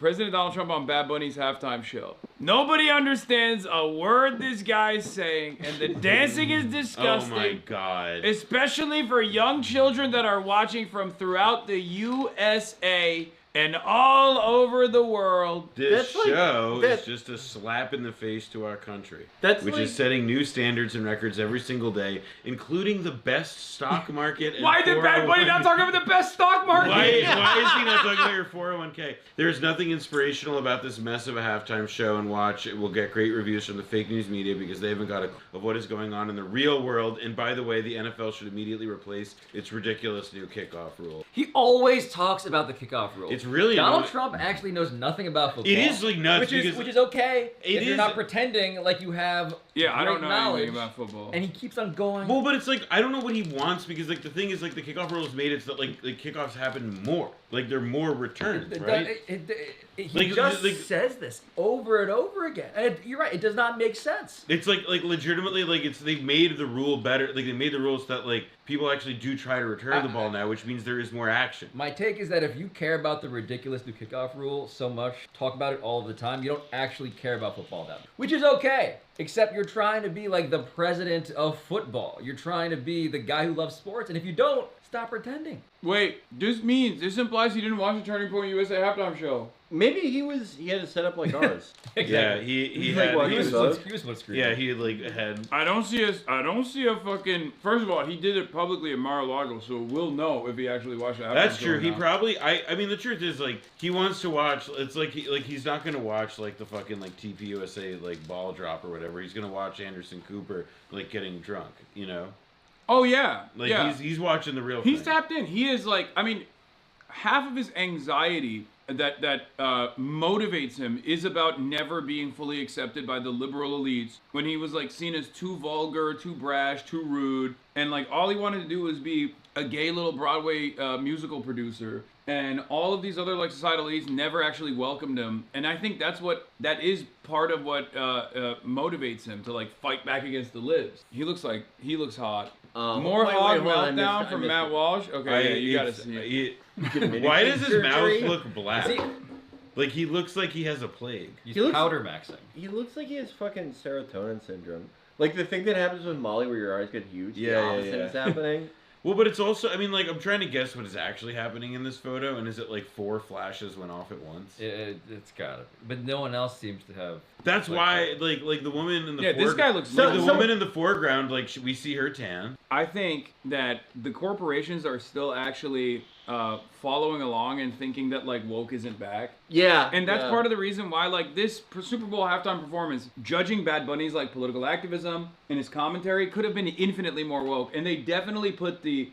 President Donald Trump on Bad Bunny's halftime show. Nobody understands a word this guy's saying, and the dancing is disgusting. Oh my God. Especially for young children that are watching from throughout the USA and all over the world. This show is just a slap in the face to our country, which is setting new standards and records every single day, including the best stock market. And Why did Bad Bunny not talk about the best stock market? Why is he not talking about your 401k? There's nothing inspirational about this mess of a halftime show, and watch, it will get great reviews from the fake news media because they haven't got a clue of what is going on in the real world. And by the way, the NFL should immediately replace its ridiculous new kickoff rule. He always talks about the kickoff rule. It's really Donald Trump actually knows nothing about football. It is like nuts which is okay if you're not pretending like you have I don't know knowledge, anything about football. And he keeps on going. Well, but it's like I don't know what he wants because like the thing is like the kickoff rule is made it so that like kickoffs happen more. Like there are more returns, right? He says this over and over again. And you're right, it does not make sense. It's like legitimately like they've made the rule better. Like they made the rules that like people actually do try to return the ball now, which means there is more action. My take is that if you care about the ridiculous new kickoff rule so much, talk about it all the time, you don't actually care about football that much. Which is okay. Except you're trying to be like the president of football. You're trying to be the guy who loves sports, and if you don't, stop pretending. Wait, this implies he didn't watch the Turning Point USA halftime show. Maybe he had it set up like ours. Exactly. Yeah, he had. Like, he was split screen. Yeah, he had. I don't see a fucking. First of all, he did it publicly at Mar-a-Lago, so we'll know if he actually watched the halftime That's show true. or He not. probably. I mean, the truth is like he wants to watch. It's like he's not gonna watch like the fucking like TPUSA like ball drop or whatever. He's gonna watch Anderson Cooper like getting drunk. You know. Oh yeah. Like yeah. he's watching the real. He's thing. tapped in. He is like. I mean, half of his anxiety that motivates him is about never being fully accepted by the liberal elites when he was like seen as too vulgar, too brash, too rude, and like all he wanted to do was be a gay little Broadway musical producer, and all of these other like societal elites never actually welcomed him, and I think that is part of what motivates him to like fight back against the libs. He looks hot. More hog meltdown from Matt Walsh. Okay, you gotta see it. Why does his mouth look black? Like he looks like he has a plague. He's powder maxing. He looks like he has fucking serotonin syndrome. Like the thing that happens with Molly where your eyes get huge. The opposite is happening. Well, but it's also, I mean, like, I'm trying to guess what is actually happening in this photo, and is it like 4 flashes went off at once? It's gotta be. But no one else seems to have. That's why, like the woman in the this guy looks like the woman in the foreground, like we see her tan. I think that the corporations are still actually following along and thinking that like woke isn't back. Yeah. And that's part of the reason why like this Super Bowl halftime performance, judging Bad Bunny's like political activism and his commentary could have been infinitely more woke. And they definitely pumped the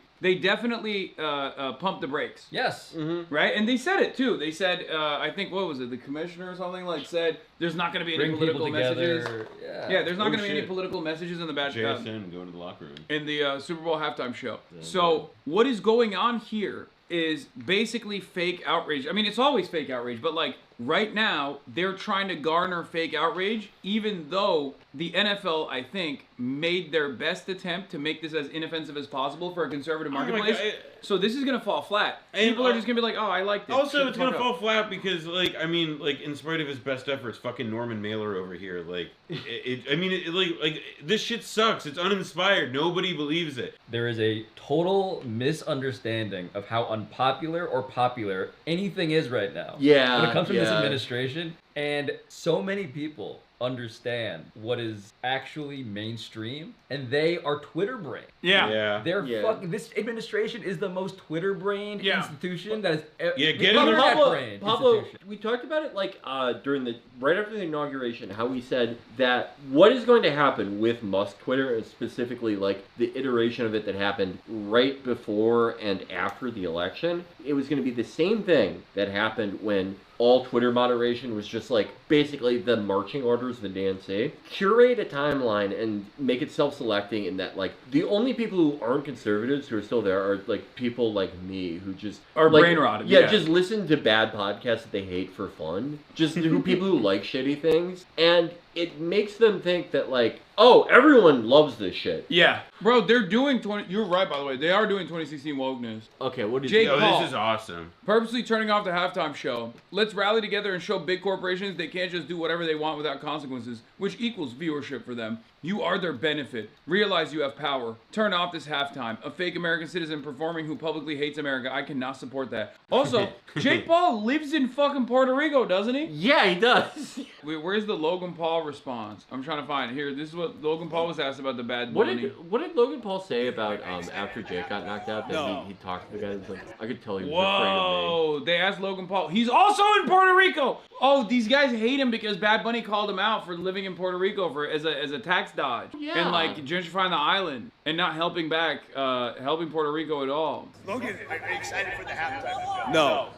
brakes. Yes. Mm-hmm. Right? And they said it too. They said, I think, what was it? The commissioner or something like said, there's not going to be any political messages. Yeah, there's not going to be any political messages in the bad JSN going to the locker room. In the Super Bowl halftime show. So what is going on here is basically fake outrage. I mean, it's always fake outrage, but like right now, they're trying to garner fake outrage, even though the NFL, I think, made their best attempt to make this as inoffensive as possible for a conservative marketplace. So this is going to fall flat. People are just going to be like, oh, I like this. Also, it's going to fall flat because, like, I mean, like, in spite of his best efforts, fucking Norman Mailer over here, like, like, this shit sucks. It's uninspired. Nobody believes it. There is a total misunderstanding of how unpopular or popular anything is right now. Yeah. When it comes from this administration, and so many people understand what is actually mainstream, and they are Twitter brain. Yeah. They're fucking. This administration is the most Twitter brained institution that is. Get in there. Pablo, we talked about it like right after the inauguration, how we said that what is going to happen with Musk Twitter, and specifically like the iteration of it that happened right before and after the election, it was going to be the same thing that happened when all Twitter moderation was just like basically the marching orders of the DNC. Curate a timeline and make it self-selecting in that like the only people who aren't conservatives who are still there are like people like me who just are like, brain rotted. Yeah, just listen to bad podcasts that they hate for fun. Just people who like shitty things. And it makes them think that like, oh, everyone loves this shit. Yeah. Bro, they're doing you're right, by the way. They are doing 2016 wokeness. Okay, what is Jake Paul, Paul, this is awesome. Purposely turning off the halftime show. let's rally together and show big corporations they can't just do whatever they want without consequences, which equals viewership for them. You are their benefit. Realize you have power. Turn off this halftime. A fake American citizen performing who publicly hates America. I cannot support that. Also, Jake Paul lives in fucking Puerto Rico, doesn't he? Yeah, he does. Wait, where's the Logan Paul response? I'm trying to find it. Here, this is what Logan Paul was asked about the Bad Bunny. What did Logan Paul say about after Jake got knocked out? That he talked to the guy. That was like, I could tell he was afraid of me. They asked Logan Paul. He's also in Puerto Rico. Oh, these guys hate him because Bad Bunny called him out for living in Puerto Rico as a tax dodge and like gentrifying the island and not helping Puerto Rico at all. Logan, are you excited for the halftime? No.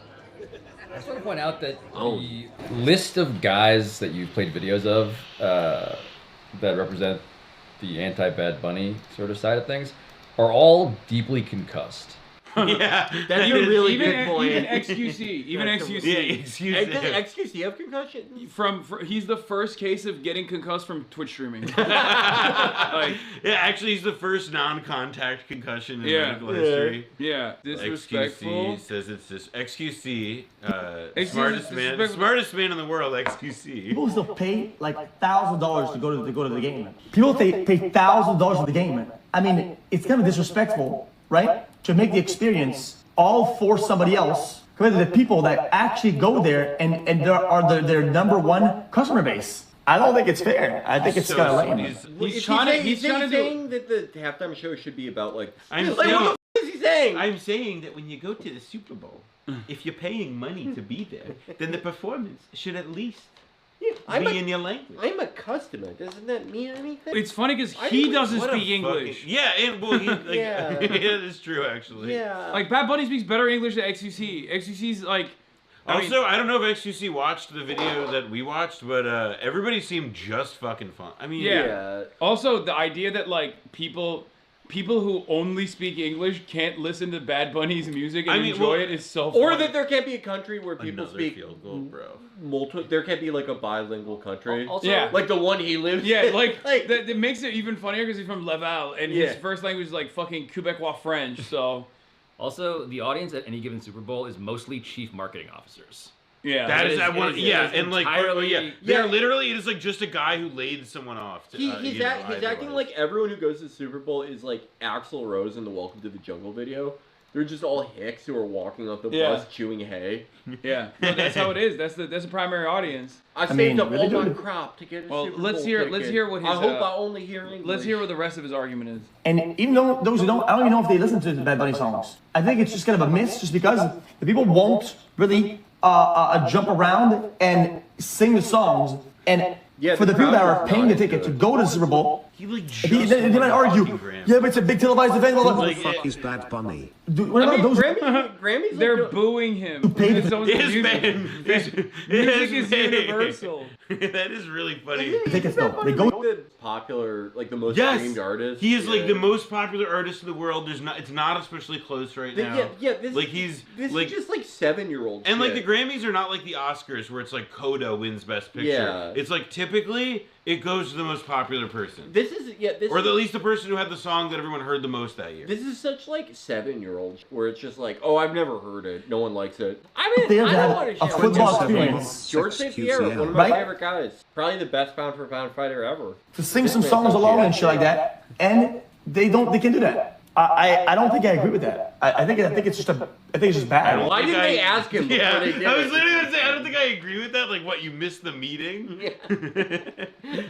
I just want to point out that the list of guys that you've played videos of that represent the anti-Bad Bunny sort of side of things are all deeply concussed. Yeah, That's a really even, good point. Even XQC. Even XQC. Yeah, Does XQC have concussion? He's the first case of getting concussed from Twitch streaming. Yeah, actually, he's the first non-contact concussion in medical history. Yeah, disrespectful. XQC says it's just XQC, XQC smartest man in the world. XQC. People still pay like $1,000 to go to the game. People pay $1,000 for the game. I mean, it's kind of disrespectful, right? To make the experience all for somebody else compared to the people that actually go there and their number one customer base. I don't think it's fair. I think it's kind of lame. He's trying to saying that the halftime show should be about like. What the fuck is he saying? I'm saying that when you go to the Super Bowl, if you're paying money to be there, then the performance should at least be in your language. I'm a customer. Doesn't that mean anything? It's funny because he doesn't speak English. Yeah, and well, yeah, it's true actually. Yeah. Like Bad Bunny speaks better English than XQC. XQC's like. I don't know if XQC watched the video that we watched, but everybody seemed just fucking fun. I mean, yeah. Also, the idea that like people who only speak English can't listen to Bad Bunny's music and enjoy it is so funny. Or that there can't be a country where people speak field goal, bro. There can't be like a bilingual country. Also, like the one he lives in. Yeah, like that makes it even funnier because he's from Laval and his first language is like fucking Quebecois French. So also the audience at any given Super Bowl is mostly chief marketing officers. Yeah, that is and like entirely, they're literally it is like just a guy who laid someone off. He's acting like everyone who goes to the Super Bowl is like Axl Rose in the Welcome to the Jungle video. They're just all hicks who are walking off the bus chewing hay. Yeah, no, that's how it is. That's the primary audience. I saved up all my crop to get a Super Bowl let's hear what his. I hope I only hear English. Let's hear what the rest of his argument is. And even though those who don't, I don't even know if they listen to the Bad Bunny songs. I think it's just kind of a miss, just because the people won't really jump around and sing the songs. And for the people that are paying the ticket to go to the Super Bowl, they might argue, yeah, but it's a big televised event. Blah, blah, blah. Who the fuck is Bad Bunny? What about those? Grammys They're booing him. It's music is universal. That is really funny. Tickets though, they go. The popular, like the most streamed artist. He is like the most popular artist in the world. It's not especially close right now. This is just like 7-year-old. And like the Grammys are not like the Oscars where it's like Coda wins Best Picture. Yeah. It's like typically it goes to the most popular person. Or at least the person who had the song that everyone heard the most that year. This is such like 7-year-old where it's just like, oh, I've never heard it. No one likes it. I mean, They I have don't want to a football experience. George St. Pierre, one of my favorite guys. Probably the best pound for pound fighter ever. To sing some songs along and shit like that, and they can do that. I don't think I agree with that. I think it's just bad. Why didn't they ask him before they did I was it? literally gonna say I don't think I agree with that. Like, what, you missed the meeting? Yeah.